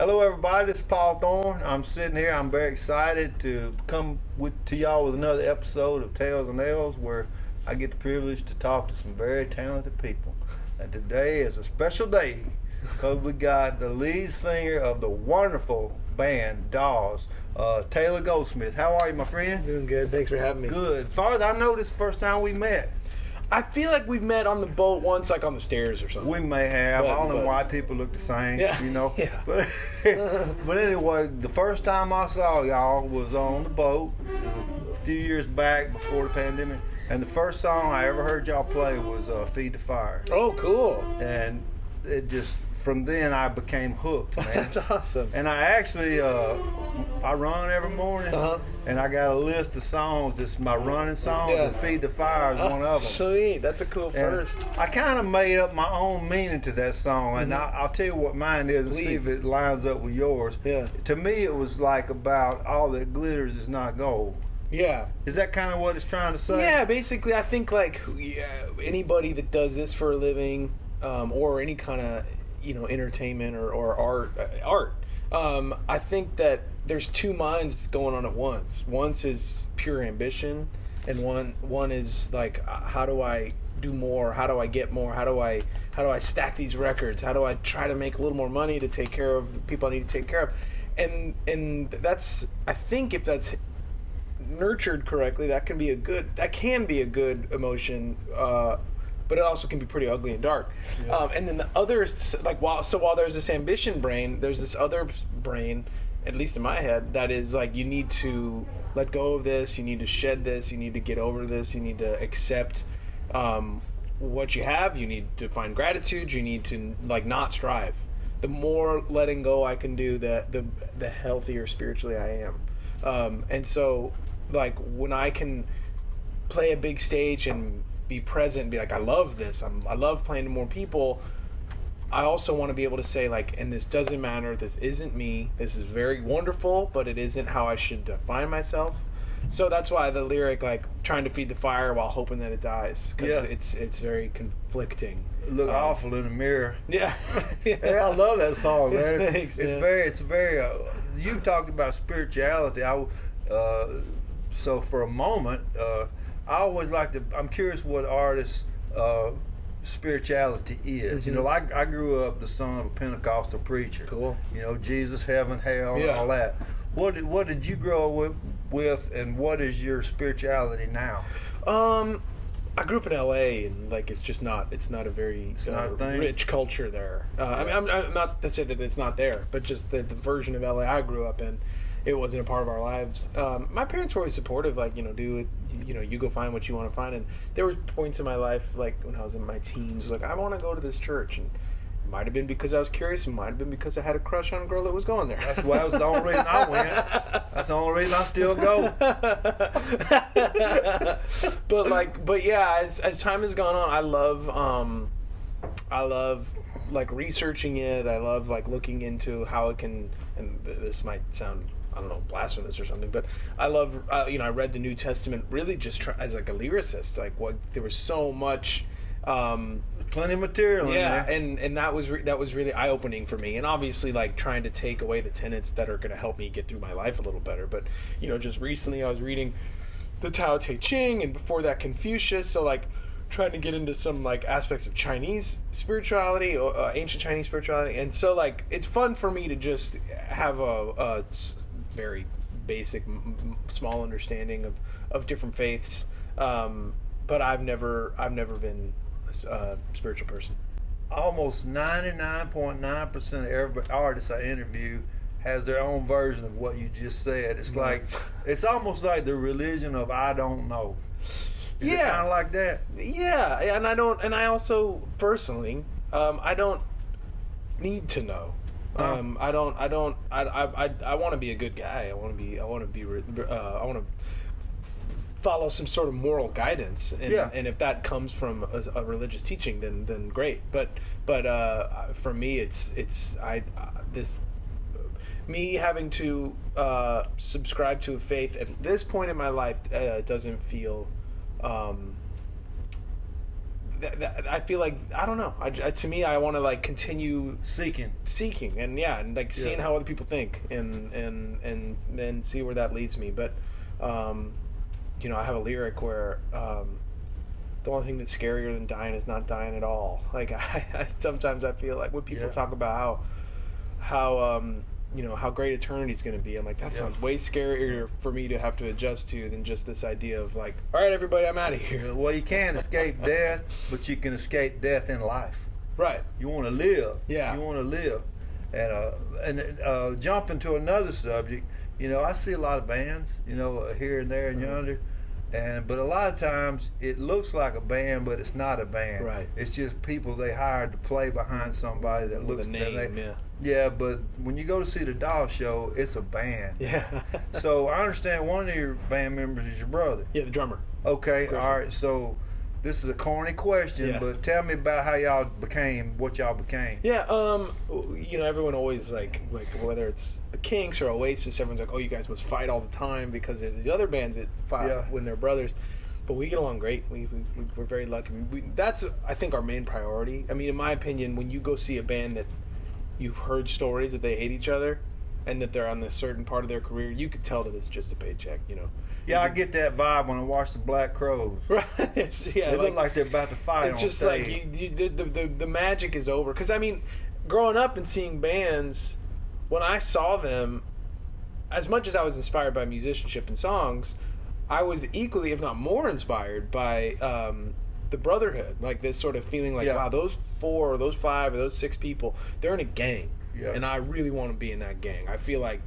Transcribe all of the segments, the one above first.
Hello, everybody. This is Paul Thorn. I'm sitting here. I'm very excited to come to y'all with another episode of Tales and L's, where I get the privilege to talk to some very talented people. And today is a special day because we got the lead singer of the wonderful band Dawes, Taylor Goldsmith. How are you, my friend? Doing good. Thanks for having me. Good. As far as I know, this is the first time we met. I feel like we've met on the boat once, like on the stairs or something. We may have. I don't know why people look the same, Yeah. you know. Yeah. But anyway, the first time I saw y'all was on the boat a few years back before the pandemic. And the first song I ever heard y'all play was Feed the Fire. Oh, cool. And it just, from then I became hooked, man. That's awesome. And I actually, I run every morning, and I got a list of songs. It's my running songs, and Feed the Fire is one of them. Sweet. That's a cool first. And I kind of made up my own meaning to that song, and I'll tell you what mine is and see if it lines up with yours. Yeah. To me, it was like about all that glitters is not gold. Yeah. Is that kind of what it's trying to say? Yeah, basically, I think like anybody that does this for a living, or any kind of entertainment or art. I think that there's two minds going on at once. One is pure ambition, and one is like, how do I do more? How do I get more? How do I stack these records? How do I try to make a little more money to take care of the people I need to take care of? And that's, I think, if that's nurtured correctly, that can be a good emotion. But it also can be pretty ugly and dark. Yeah. And then the other, like, while there's this ambition brain, there's this other brain, at least in my head, that is like, you need to let go of this, you need to shed this, you need to get over this, you need to accept what you have, you need to find gratitude, you need to like not strive. The more letting go I can do, the healthier spiritually I am. And so, like, when I can play a big stage and be present and be like, I love this, I love playing to more people, I also want to be able to say, like, and this doesn't matter, this isn't me, this is very wonderful, but it isn't how I should define myself. So that's why the lyric, like, trying to feed the fire while hoping that it dies, because it's very conflicting. Look awful in the mirror. Yeah. Yeah, I love that song, man. Thanks, it's very you talked about spirituality. So for a moment, I always like to, I'm curious what artists' spirituality is. You know, I grew up the son of a Pentecostal preacher. Cool. You know, Jesus, heaven, hell, and all that. What did you grow up with, and what is your spirituality now? I grew up in LA, and like it's not a very rich culture there. I mean, I'm not to say that it's not there, but just the version of LA I grew up in, it wasn't a part of our lives. My parents were always supportive, like, do it, you go find what you want to find. And there were points in my life, like when I was in my teens, like, I want to go to this church, and it might have been because I was curious, it might have been because I had a crush on a girl that was going there. That's why that was the only reason I went. That's the only reason I still go. But yeah, as time has gone on, I love like researching it. I love like looking into how it can, and this might sound, I don't know, blasphemous or something, but I love, I read the New Testament really just as like a lyricist, like there was so much, plenty of material in there. and that was really eye-opening for me, and obviously like trying to take away the tenets that are going to help me get through my life a little better. But just recently I was reading the Tao Te Ching, and before that Confucius, so like trying to get into some like aspects of Chinese spirituality, ancient Chinese spirituality, and so like it's fun for me to just have a very basic, small understanding of different faiths, but I've never been a spiritual person. Almost 99.9% of every artist I interview has their own version of what you just said. It's like, it's almost like the religion of I don't know. Is it kind of like that? Yeah, and I also personally, I don't need to know. I want to be a good guy. I want to follow some sort of moral guidance, and if that comes from a religious teaching, then great. But for me, it's me having to subscribe to a faith at this point in my life doesn't feel I feel like, I don't know. To me, I want to like continue seeking, and and like seeing how other people think, and then see where that leads me. But you know, I have a lyric where the only thing that's scarier than dying is not dying at all. Like sometimes I feel like when people talk about how you know, how great eternity's going to be, I'm like, that sounds way scarier for me to have to adjust to than just this idea of like, all right, everybody, I'm out of here. Well, you can't escape death, but you can escape death in life. Right. You want to live. Yeah. You want to live. And jumping to another subject, you know, I see a lot of bands, you know, here and there and yonder. But a lot of times it looks like a band, but it's not a band. Right. It's just people they hired to play behind somebody that With looks a name, yeah, but when you go to see the Dawes show, it's a band. Yeah. So I understand one of your band members is your brother. Yeah, the drummer. Okay, Griffin. all right. So this is a corny question, but tell me about how y'all became what y'all became. Yeah, you know, everyone always like whether it's the Kinks or Oasis, everyone's like, oh, you guys must fight all the time because there's the other bands that fight when they're brothers. But we get along great. We're very lucky. That's, I think, our main priority. I mean, in my opinion, when you go see a band that you've heard stories that they hate each other and that they're on this certain part of their career, you could tell that it's just a paycheck, you know. Yeah, I get that vibe when I watch the Black Crowes. Right. They look like they're about to fight on stage. It's just like the magic is over. Because, I mean, growing up and seeing bands, when I saw them, as much as I was inspired by musicianship and songs, I was equally, if not more, inspired by the brotherhood. Like this sort of feeling like, wow, those 4 or those 5 or those 6 people, they're in a gang. Yeah. And I really want to be in that gang. I feel like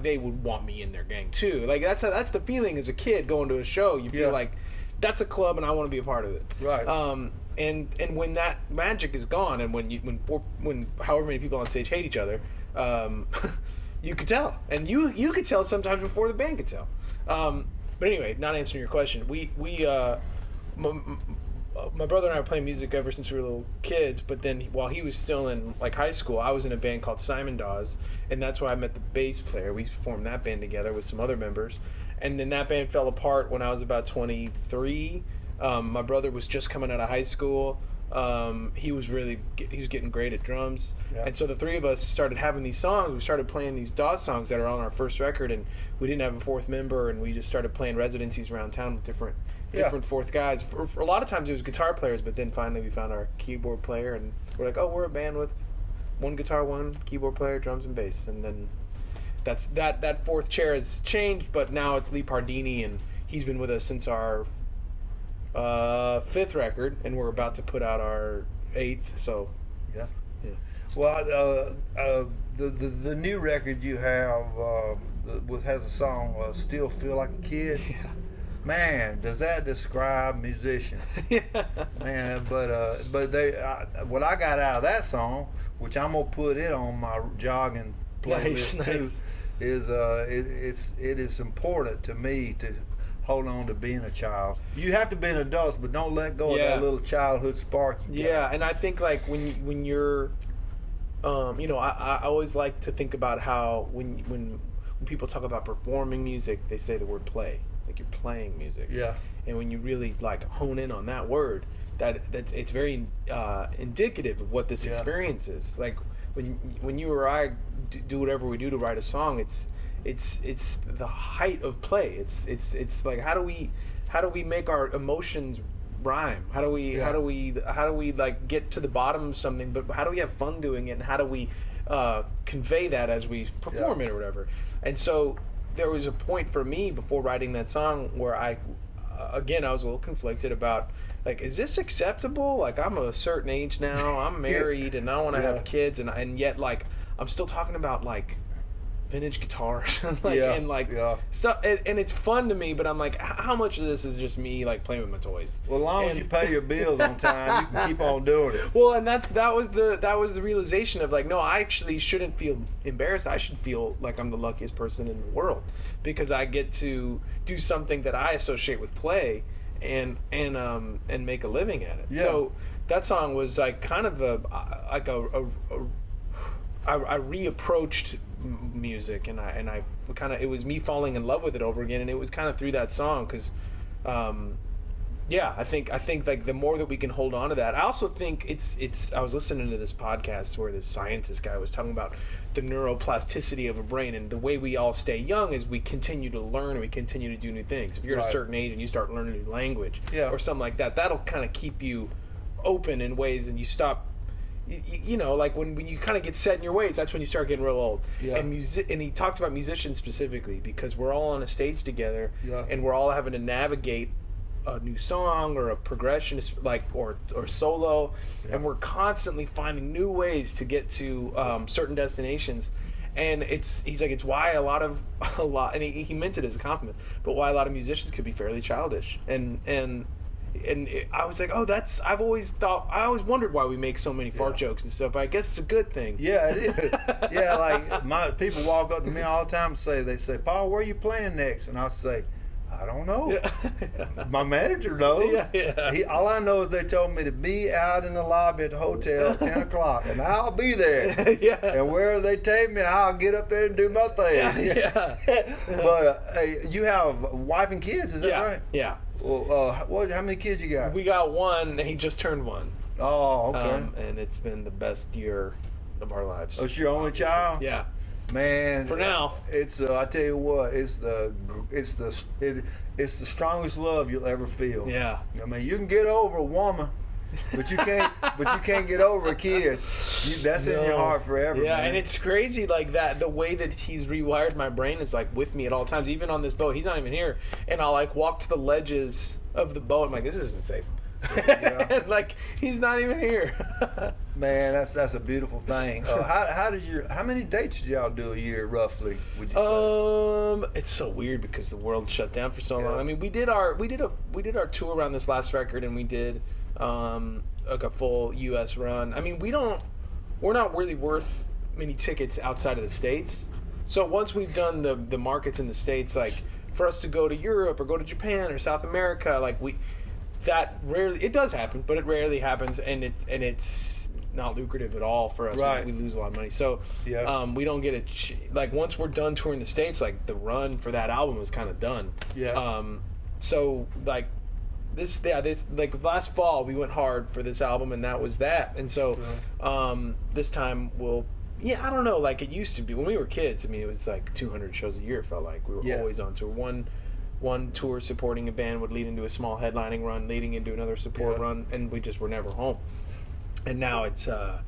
they would want me in their gang too. Like that's the feeling as a kid going to a show. You feel like that's a club and I want to be a part of it. Right. And when that magic is gone, and when however many people on stage hate each other, you could tell, and you could tell sometimes before the band could tell. But anyway, not answering your question, my brother and I were playing music ever since we were little kids, but then while he was still in like high school, I was in a band called Simon Dawes, and that's where I met the bass player. We formed that band together with some other members, and then that band fell apart when I was about 23. My brother was just coming out of high school. He was getting great at drums, and so the 3 of us started having these songs. We started playing these Dawes songs that are on our first record, and we didn't have a 4th member, and we just started playing residencies around town with different 4th guys. For a lot of times it was guitar players, but then finally we found our keyboard player, and we're like, oh, we're a band with 1 guitar, 1 keyboard player, drums and bass. And then that 4th chair has changed, but now it's Lee Pardini, and he's been with us since our 5th record, and we're about to put out our 8th. So yeah. Well, the new record you have has a song "Still Feel Like a Kid." Yeah. Man, does that describe musicians? Man, but they what I got out of that song, which I'm gonna put it on my jogging playlist too, is it is important to me to hold on to being a child. You have to be an adult, but don't let go of that little childhood spark you got. And I think like when you're, you know, I always like to think about how when people talk about performing music, they say the word play. Like you're playing music. Yeah. And when you really like hone in on that word, it's very indicative of what this experience is. Like when you or I do whatever we do to write a song, it's the height of play. It's like how do we make our emotions rhyme? How do we like get to the bottom of something? But how do we have fun doing it? And how do we convey that as we perform it or whatever? And so there was a point for me before writing that song where I was a little conflicted about like, is this acceptable? Like I'm a certain age now, I'm married, and I want to have kids, and yet like I'm still talking about like vintage guitars and stuff, and it's fun to me, but I'm like, how much of this is just me like playing with my toys? Well, as long as you pay your bills on time, you can keep on doing it. Well, and that was the realization of like, no, I actually shouldn't feel embarrassed. I should feel like I'm the luckiest person in the world because I get to do something that I associate with play and make a living at it. So that song was like kind of I reapproached music, and I kind of, it was me falling in love with it over again, and it was kind of through that song because Yeah, I think like the more that we can hold on to that. I also think it's. I was listening to this podcast where this scientist guy was talking about the neuroplasticity of a brain, and the way we all stay young is we continue to learn and we continue to do new things. If you're at a certain age and you start learning a new language or something like that, that'll kind of keep you open in ways, and you stop. You know, like when you kind of get set in your ways, that's when you start getting real old. Yeah. And he talked about musicians specifically because we're all on a stage together, and we're all having to navigate a new song or a progression, like or solo, and we're constantly finding new ways to get to certain destinations. And he's like, it's why a lot, and he meant it as a compliment, but why a lot of musicians could be fairly childish. And I was like, I always wondered why we make so many fart jokes and stuff, but I guess it's a good thing. Yeah, it is. Yeah, like my people walk up to me all the time and they say, Paul, where are you playing next? And I'll say, I don't know. Yeah. My manager knows. Yeah. All I know is they told me to be out in the lobby at the hotel at 10 o'clock, and I'll be there. Yeah. And wherever they take me, I'll get up there and do my thing. Yeah. But hey, you have a wife and kids, is that right? Yeah. Well, how many kids you got? We got one, and he just turned one. Oh, okay. And it's been the best year of our lives. Oh, it's your only child? Yeah. Man, for now, it's I tell you what, it's the strongest love you'll ever feel. Yeah, I mean, you can get over a woman, but you can't get over a kid. That's in your heart forever. Yeah, man. And it's crazy like that. The way that he's rewired my brain is like with me at all times. Even on this boat, he's not even here, and I'll like walk to the ledges of the boat. I'm like, this isn't safe. And like he's not even here. Man, that's a beautiful thing. How many dates did y'all do a year roughly? Would you say? It's so weird because the world shut down for so long. I mean, we did our tour around this last record, and we did like a full U.S. run. I mean, we're not really worth many tickets outside of the States. So once we've done the markets in the States, like for us to go to Europe or go to Japan or South America, like that rarely, it does happen, but it rarely happens, and it's not lucrative at all for us. Right. We lose a lot of money. So we don't get like once we're done touring the States, like the run for that album was kind of done. Yeah. So like this like last fall we went hard for this album, and that was that. And so this time I don't know, like it used to be when we were kids. I mean, it was like 200 shows a year. It felt like we were always on tour. One tour supporting a band would lead into a small headlining run, leading into another support run, and we just were never home. And now it's a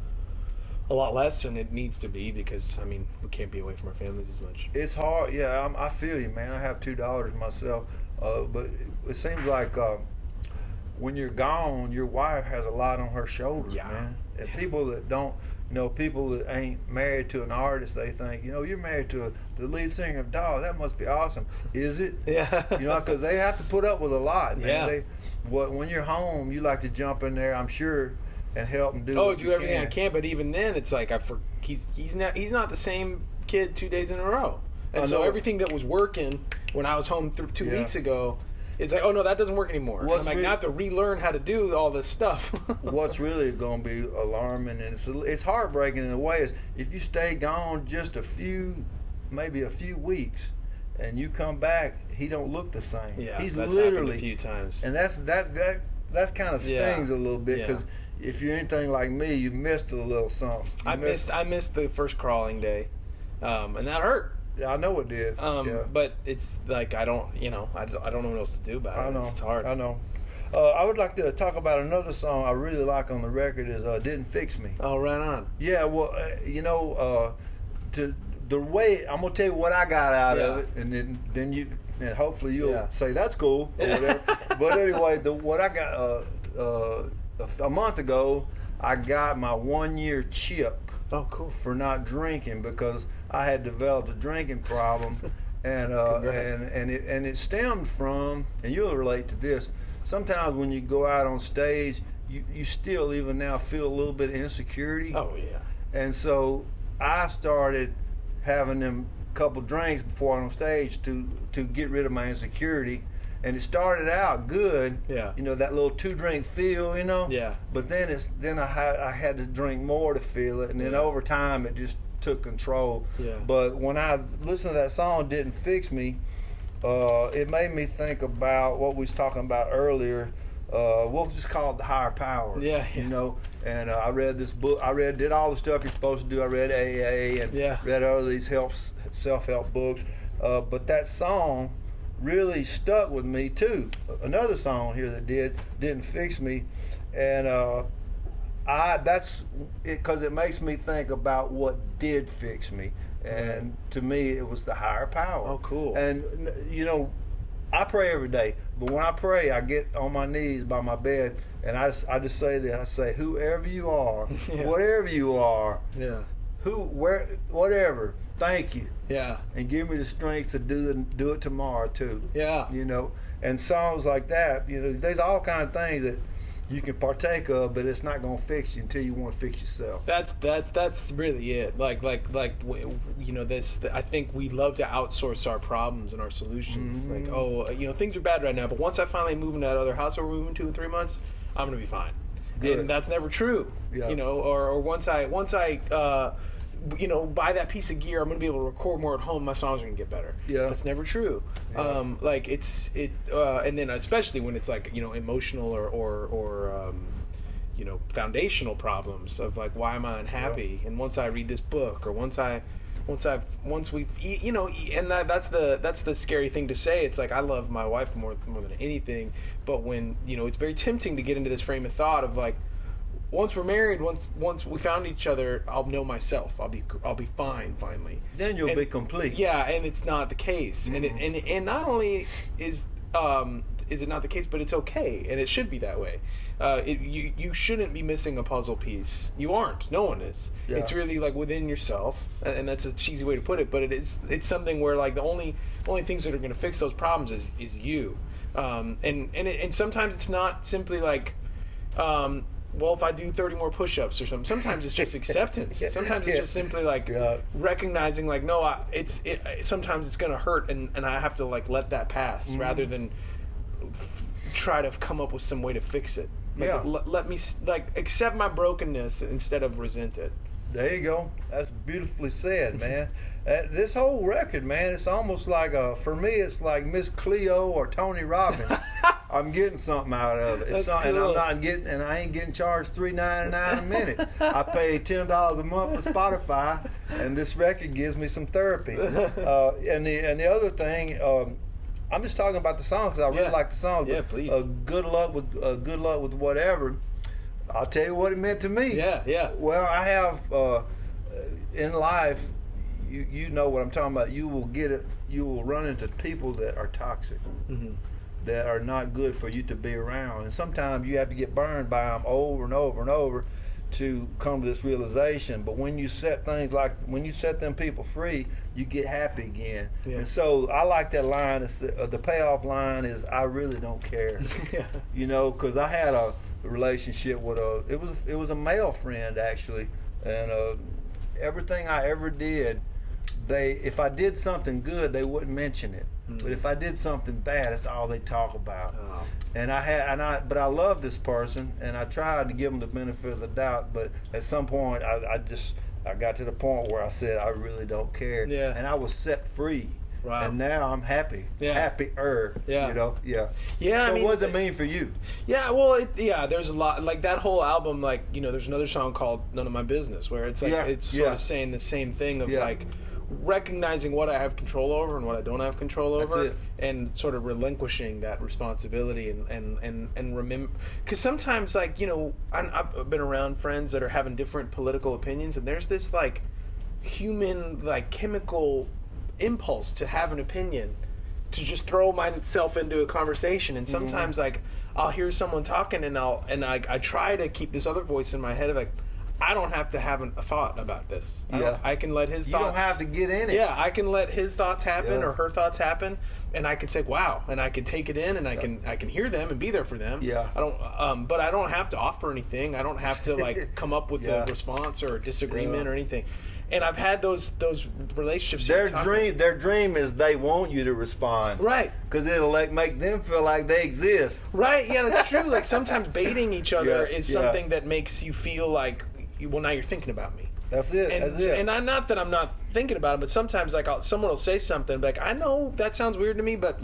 lot less, and it needs to be because, I mean, we can't be away from our families as much. It's hard. Yeah, I feel you, man. I have 2 daughters myself, but it seems like when you're gone, your wife has a lot on her shoulders, man. And people that don't, people that ain't married to an artist, they think, you're married to the lead singer of Dawes. That must be awesome. Is it? Yeah. Because they have to put up with a lot, man. Yeah. When you're home, you like to jump in there, I'm sure, and help them do. Do everything I can. But even then, it's like he's not the same kid 2 days in a row, and so everything that was working when I was home 2 weeks ago. It's like, oh no, that doesn't work anymore. I'm like, I have to relearn how to do all this stuff. What's really going to be alarming, and it's heartbreaking in a way, is if you stay gone just maybe a few weeks, and you come back, he don't look the same. Yeah, he's that's literally happened a few times, and that's kind of stings a little bit because if you're anything like me, you missed a little something. I missed the first crawling day, and that hurt. Yeah, I know it did. But it's like I don't know what else to do about it. It's hard. I know. I would like to talk about another song I really like on the record is "Didn't Fix Me." Oh, right on. Yeah, well, to the way I'm gonna tell you what I got out of it, and then you and hopefully you'll say that's cool or whatever. But anyway, what I got a month ago, I got my 1-year chip. Oh, cool. For not drinking because I had developed a drinking problem, and it stemmed from, and you'll relate to this. Sometimes when you go out on stage, you still even now feel a little bit of insecurity. Oh yeah. And so I started having them couple drinks before on stage to get rid of my insecurity. And it started out good, that little 2-drink feel, Yeah. But then I had to drink more to feel it, and then over time it just took control. Yeah. But when I listened to that song, "Didn't Fix Me," it made me think about what we was talking about earlier, we'll just call it the higher power. Yeah. You know, and I read this book. Did all the stuff you're supposed to do. I read AA and read all of these self-help books. But that song really stuck with me too. Another song here that Didn't Fix Me, and that's it, because it makes me think about what did fix me, and to me it was the higher power. Oh, cool. And you know, I pray every day, but when I pray, I get on my knees by my bed, and I just say this. I say, whoever you are, whatever you are, whatever, thank you. Yeah. And give me the strength to do it tomorrow too. Yeah. You know, and songs like that, you know, there's all kind of things that you can partake of, but it's not gonna fix you until you want to fix yourself. That's really it. Like you know, I think we love to outsource our problems and our solutions. Mm-hmm. Like, oh, you know, things are bad right now, but once I finally move into that other house we're moving to in 3 months, I'm gonna be fine. Good. And that's never true. Yeah. You know, or once I you know, buy that piece of gear, I'm gonna be able to record more at home. My songs are gonna get better. Yeah, that's never true. Yeah. Like and then especially when it's like, you know, emotional or you know, foundational problems of like, why am I unhappy? And once I read this book, or once we've you know, and that's the scary thing to say. It's like, I love my wife more than anything, but when, you know, it's very tempting to get into this frame of thought of like, once we're married, once we found each other, I'll know myself. I'll be fine finally. Then you'll be complete. Yeah, and it's not the case. Mm-hmm. And not only is it not the case, but it's okay, and it should be that way. You shouldn't be missing a puzzle piece. You aren't. No one is. Yeah. It's really like within yourself, and that's a cheesy way to put it, but it's something where like the only things that are going to fix those problems is you. And sometimes it's not simply like. Well, if I do 30 more push-ups or something, sometimes it's just acceptance. Sometimes it's just simply like recognizing, like, no, sometimes it's going to hurt, and I have to like let that pass rather than try to come up with some way to fix it. Like, let me like accept my brokenness instead of resent it. There you go. That's beautifully said, man. This whole record, man, it's almost like for me, it's like Miss Cleo or Tony Robbins. I'm getting something out of it. That's cool. And I ain't getting charged $3.99 a minute. I pay $10 a month for Spotify, and this record gives me some therapy. And the other thing, I'm just talking about the songs because I really like the songs. Yeah, please. Good luck with whatever. I'll tell you what it meant to me. Yeah. Well, I have in life, you know what I'm talking about. You will run into people that are toxic, that are not good for you to be around, and sometimes you have to get burned by them over and over and over to come to this realization. But when you set them people free, you get happy again. And so I like that line. The payoff line is, I really don't care. You know, because I had a relationship with it was a male friend actually, and everything I ever did, if I did something good, they wouldn't mention it. But if I did something bad, that's all they talk about. Oh. But I love this person, and I tried to give them the benefit of the doubt. But at some point, I got to the point where I said, I really don't care. Yeah. And I was set free. Wow. And now I'm happy. Happier. Yeah. You know. Yeah. Yeah. So I mean, what does it mean for you? Yeah. Well, there's a lot, like that whole album. Like, you know, there's another song called "None of My Business" where it's like it's sort of saying the same thing of like recognizing what I have control over and what I don't have control over, and sort of relinquishing that responsibility and remember, because sometimes, like, you know, I've been around friends that are having different political opinions, and there's this like human, like, chemical impulse to have an opinion, to just throw myself into a conversation, and sometimes like I'll hear someone talking, and I try to keep this other voice in my head of like, I don't have to have a thought about this. I can let his thoughts. You don't have to get in it. Yeah, I can let his thoughts happen or her thoughts happen, and I can say, "Wow," and I can take it in, and I can hear them and be there for them. Yeah. I don't. But I don't have to offer anything. I don't have to like come up with a response or a disagreement or anything. And I've had those relationships. Their dream is they want you to respond. Right. Because it'll make them feel like they exist. Right. Yeah, that's true. Like sometimes baiting each other is something that makes you feel like, well, now you're thinking about me. That's it. And not that I'm not thinking about it, but sometimes like someone will say something like, I know that sounds weird to me, but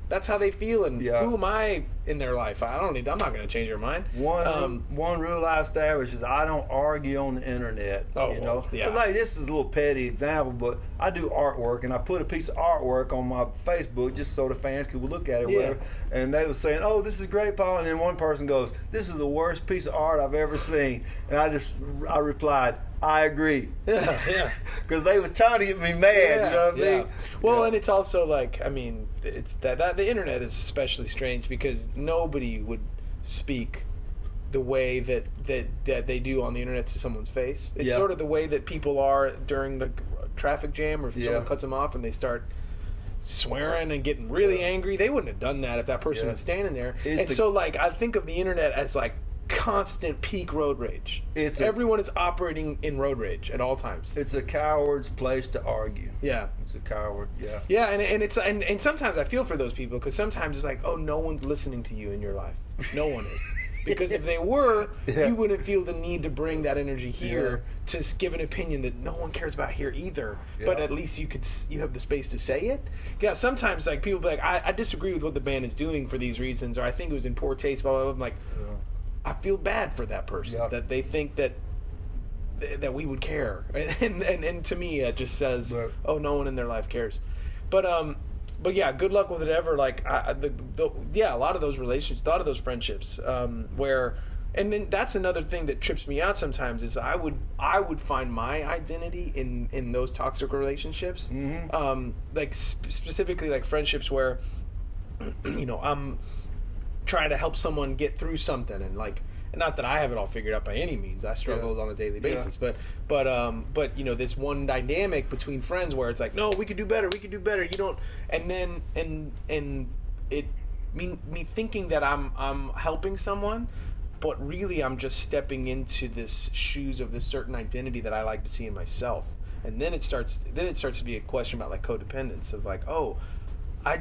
that's how they feel, and Yeah. who am I in their life? I'm not going to change their mind. One rule I establish is I don't argue on the internet. Oh, you know, yeah. But like this is a little petty example, but I do artwork and I put a piece of artwork on my Facebook just so the fans could look at it, or Yeah. whatever. And they were saying, "Oh, this is great, Paul." And then one person goes, "This is the worst piece of art I've ever seen." And I replied, "I agree." Yeah. Because they was trying to get me mad. You know what I mean? Well, Yeah. and it's also like, I mean, it's that the internet is especially strange because nobody would speak the way that they do on the internet to someone's face. It's Yeah. sort of the way that people are during the traffic jam, or if Yeah. someone cuts them off and they start swearing and getting really angry. They wouldn't have done that if that person Yeah. was standing there. It's So like, I think of the internet as like constant peak road rage. Everyone is operating in road rage at all times. It's a coward's place to argue. Yeah. It's a coward. Yeah. Yeah, and it's and sometimes I feel for those people, because sometimes it's like, oh, no one's listening to you in your life. No one is. Because if they were, Yeah. you wouldn't feel the need to bring that energy here to give an opinion that no one cares about here either. Yeah. But at least you have the space to say it. Yeah, sometimes like people be like, I disagree with what the band is doing for these reasons, or I think it was in poor taste, blah, blah, blah. I'm like, I feel bad for that person, Yeah. that they think that we would care, and to me it just says, Right. oh, no one in their life cares. But yeah, good luck with it ever. Like a lot of those relationships, a lot of those friendships, where, and then that's another thing that trips me out sometimes is I would find my identity in those toxic relationships, like specifically like friendships where, you know, I'm trying to help someone get through something, and like, not that I have it all figured out by any means. I struggle on a daily basis, but you know, this one dynamic between friends where it's like, no, we could do better. You don't, and then it me thinking that I'm helping someone, but really I'm just stepping into this shoes of this certain identity that I like to see in myself, and then it starts to be a question about like codependence of like, oh, I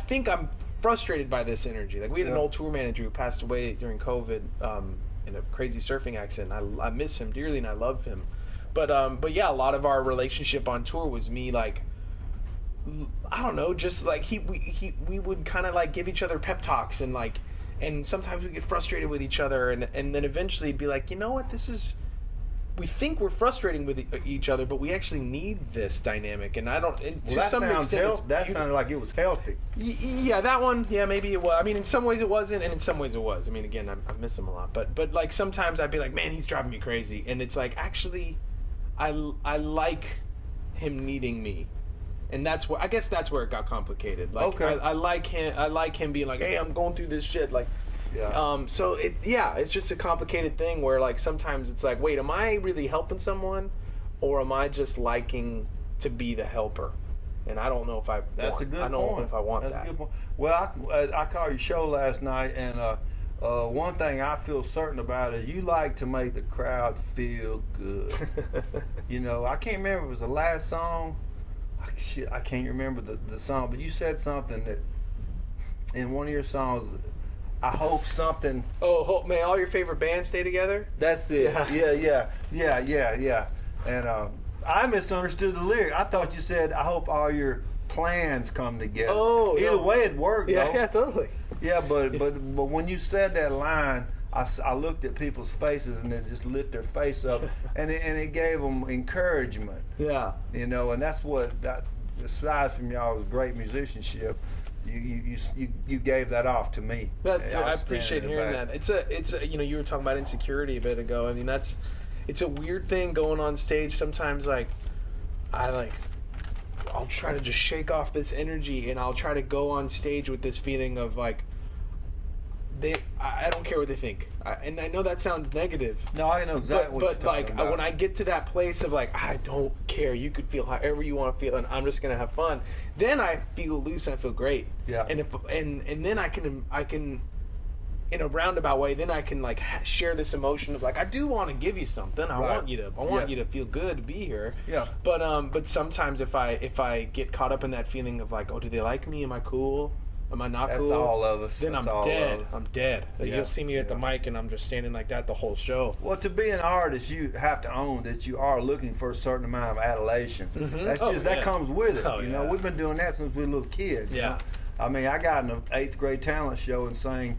think I'm frustrated by this energy. Like, we had an old tour manager who passed away during COVID in a crazy surfing accident. I miss him dearly and I love him, but yeah, a lot of our relationship on tour was me like, I don't know, just like we would kind of like give each other pep talks, and like, and sometimes we get frustrated with each other, and then eventually be like, you know what, we think we're frustrating with each other, but we actually need this dynamic. And I don't. And to Well, some extent, that sounded like it was healthy. Yeah, that one. Yeah, maybe it was. I mean, in some ways it wasn't, and in some ways it was. I mean, again, I miss him a lot, but like sometimes I'd be like, man, he's driving me crazy, and it's like, actually, I like him needing me, and that's where, I guess that's where it got complicated. Like, Okay. I like him being like, hey, I'm going through this shit, like. Yeah. So it's just a complicated thing where like sometimes it's like, wait, am I really helping someone, or am I just liking to be the helper? And I don't know if I want that. A good point. Well, I called your show last night, and one thing I feel certain about is you like to make the crowd feel good. You know, I can't remember if it was the last song. I can't remember the song, but you said something that in one of your songs. I hope something. Oh, may all your favorite bands stay together? That's it. Yeah. And I misunderstood the lyric. I thought you said, I hope all your plans come together. Oh, either way it worked. Yeah, though. yeah, totally. Yeah, but when you said that line, I looked at people's faces and it just lit their face up, and it gave them encouragement. Yeah. You know, and that's what that. Aside from y'all's great musicianship. You gave that off to me. I appreciate hearing that. It's a, you know, you were talking about insecurity a bit ago. I mean, it's a weird thing going on stage. Sometimes like I'll try to just shake off this energy, and I'll try to go on stage with this feeling of like, I don't care what they think, and I know that sounds negative. No, I know exactly what you're talking like about. when I get to that place of like, I don't care, you could feel however you want to feel, and I'm just gonna have fun. Then I feel loose and I feel great. Yeah. And then I can in a roundabout way. Then I can like share this emotion of like, I do want to give you something. I want you to feel good to be here. Yeah. But sometimes if I get caught up in that feeling of like, oh, do they like me? Am I cool? Am I not That's cool? all of us. Then That's I'm all dead. of us. I'm dead. Like, Yeah, you'll see me at the yeah. mic and I'm just standing like that the whole show. Well, to be an artist, you have to own that you are looking for a certain amount of adulation. That's Oh, just that yeah. comes with it. Oh, you know, yeah. we've been doing that since we were little kids. you Yeah. know? I mean, I got in an 8th grade talent show and sang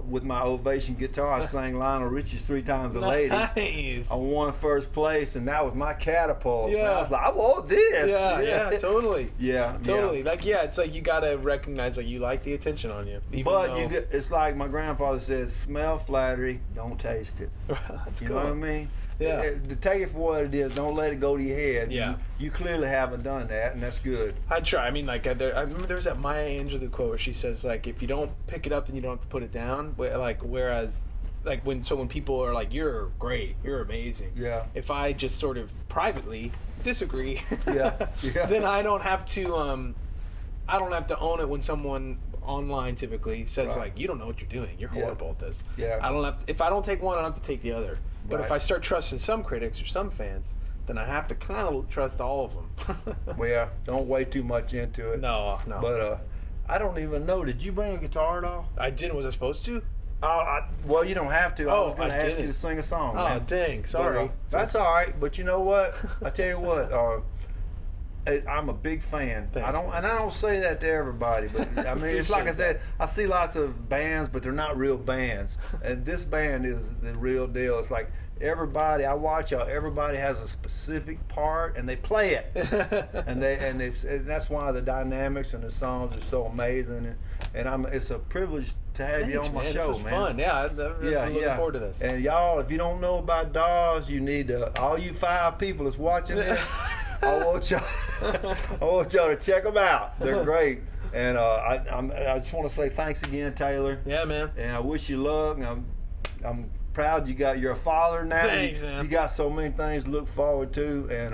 with my Ovation guitar. I sang Lionel Richie's 3 Times a Lady. Nice. I won first place, and that was my catapult. Yeah. And I was like, I want this. Yeah, totally. Yeah, Totally. yeah. Like, yeah, it's like you gotta recognize like you like the attention on you. Even But though... it's like my grandfather says, smell flattery, don't taste it. That's You cool. know what I mean? Yeah. To take it for what it is, don't let it go to your head. Yeah. You clearly haven't done that, and that's good. I try. I mean, like, I remember there was that Maya Angelou quote where she says, like, if you don't pick it up, then you don't have to put it down. Whereas, like, when people are like, you're great, you're amazing. Yeah. If I just sort of privately disagree, Yeah, yeah. then I don't have to own it when someone online typically says Right. like, you don't know what you're doing, you're Yeah. horrible at this. Yeah. If I don't take one, I don't have to take the other. But if Right. I start trusting some critics or some fans, then I have to kind of trust all of them. Well, yeah, don't weigh too much into it. No. But I don't even know. Did you bring a guitar at all? I didn't. Was I supposed to? Well, you don't have to. I Oh, was going to I ask you didn't. to sing a song. Oh, man. dang. But, Sorry. that's all right. But you know what? I tell you what. I'm a big fan. Thanks. I don't say that to everybody, but I mean, it's like I said. I see lots of bands, but they're not real bands. And this band is the real deal. It's like everybody. I watch y'all. Everybody has a specific part, and they play it. and that's why the dynamics and the songs are so amazing. And it's a privilege to have you Thanks, on my man. show, This was man. fun. Yeah, I'm looking forward to this. And y'all, if you don't know about Dawes, you need to. All you 5 people that's watching this, I want y'all to check them out. They're great. And I just want to say thanks again, Taylor. Yeah, man. And I wish you luck. And I'm proud you're a father now. Thanks, man. You got so many things to look forward to. And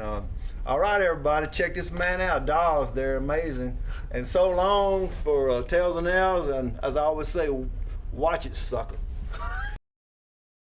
all right, everybody, check this man out, Dawes. They're amazing. And so long for Tails and L's. And as I always say, watch it, sucker.